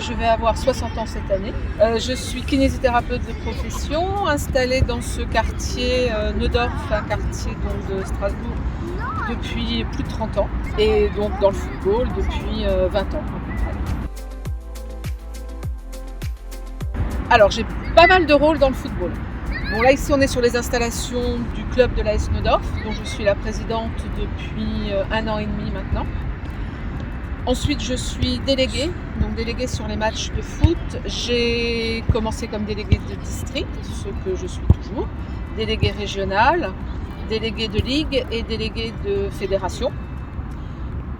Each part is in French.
je vais avoir 60 ans cette année. Je suis kinésithérapeute de profession, installée dans ce quartier Neudorf, un quartier donc, de Strasbourg, depuis plus de 30 ans. Et donc dans le football depuis 20 ans à peu près. Alors j'ai pas mal de rôles dans le football. Bon, là ici on est sur les installations du club de l'AS Neudorf, dont je suis la présidente depuis 1 an et demi maintenant. Ensuite je suis déléguée, donc déléguée sur les matchs de foot. J'ai commencé comme déléguée de district, ce que je suis toujours, déléguée régionale, déléguée de ligue et déléguée de fédération.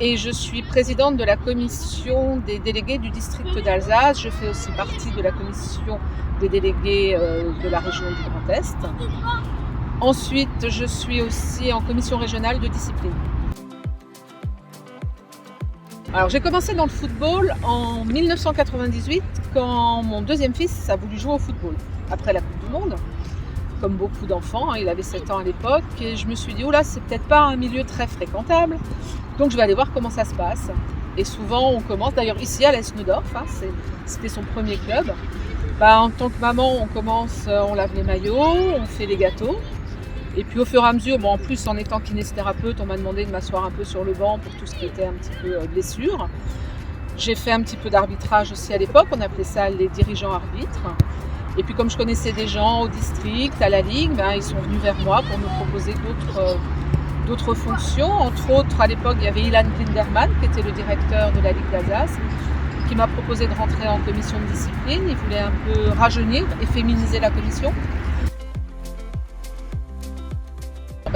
Et je suis présidente de la commission des délégués du district d'Alsace. Je fais aussi partie de la commission des délégués de la région du Grand Est. Ensuite, je suis aussi en commission régionale de discipline. Alors, j'ai commencé dans le football en 1998 quand mon deuxième fils a voulu jouer au football après la Coupe du Monde. Comme beaucoup d'enfants, il avait 7 ans à l'époque, et je me suis dit, oula, c'est peut-être pas un milieu très fréquentable, donc je vais aller voir comment ça se passe. Et souvent, on commence, d'ailleurs ici à l'AS Neudorf, c'était son premier club. En tant que maman, on commence, on lave les maillots, on fait les gâteaux, et puis au fur et à mesure, en plus en étant kinésithérapeute, on m'a demandé de m'asseoir un peu sur le banc pour tout ce qui était un petit peu blessure. J'ai fait un petit peu d'arbitrage aussi à l'époque, on appelait ça les dirigeants arbitres. Et puis comme je connaissais des gens au district, à la ligue, ils sont venus vers moi pour me proposer d'autres fonctions. Entre autres, à l'époque, il y avait Ilan Glinderman, qui était le directeur de la Ligue d'Alsace, qui m'a proposé de rentrer en commission de discipline. Il voulait un peu rajeunir et féminiser la commission.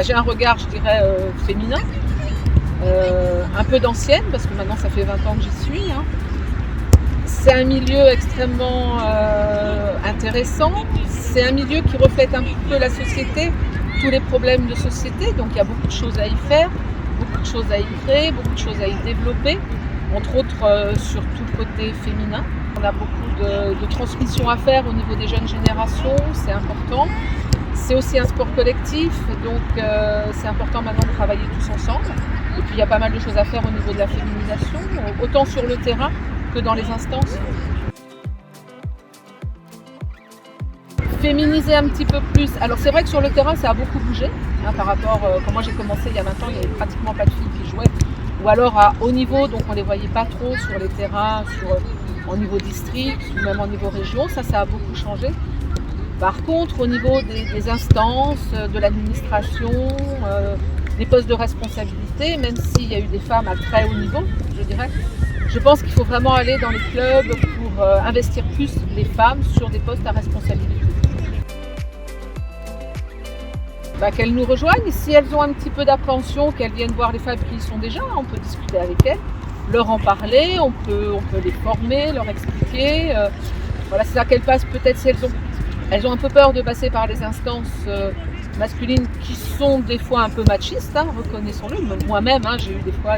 J'ai un regard, je dirais, féminin, un peu d'ancienne, parce que maintenant ça fait 20 ans que j'y suis. C'est un milieu extrêmement intéressant, c'est un milieu qui reflète un peu la société, tous les problèmes de société, donc il y a beaucoup de choses à y faire, beaucoup de choses à y créer, beaucoup de choses à y développer, entre autres sur tout le côté féminin. On a beaucoup de transmission à faire au niveau des jeunes générations, c'est important. C'est aussi un sport collectif, donc c'est important maintenant de travailler tous ensemble. Et puis il y a pas mal de choses à faire au niveau de la féminisation, autant sur le terrain que dans les instances. Féminiser un petit peu plus. Alors c'est vrai que sur le terrain ça a beaucoup bougé par rapport quand moi j'ai commencé il y a 20 ans, il n'y avait pratiquement pas de filles qui jouaient. Ou alors à haut niveau, donc on ne les voyait pas trop sur les terrains, en niveau district ou même en niveau région, ça a beaucoup changé. Par contre, au niveau des instances, de l'administration, des postes de responsabilité, même s'il y a eu des femmes à très haut niveau, je dirais, je pense qu'il faut vraiment aller dans les clubs pour investir plus les femmes sur des postes à responsabilité. Qu'elles nous rejoignent, si elles ont un petit peu d'appréhension, qu'elles viennent voir les femmes qui y sont déjà, on peut discuter avec elles, leur en parler, on peut les former, leur expliquer. Voilà, c'est ça qu'elles passent peut-être si elles ont un peu peur de passer par les instances masculines qui sont des fois un peu machistes, reconnaissons-le. Moi-même, j'ai eu des fois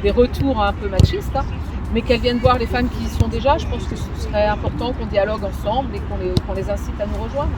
des retours un peu machistes, mais qu'elles viennent voir les femmes qui y sont déjà. Je pense que ce serait important qu'on dialogue ensemble et qu'on les incite à nous rejoindre.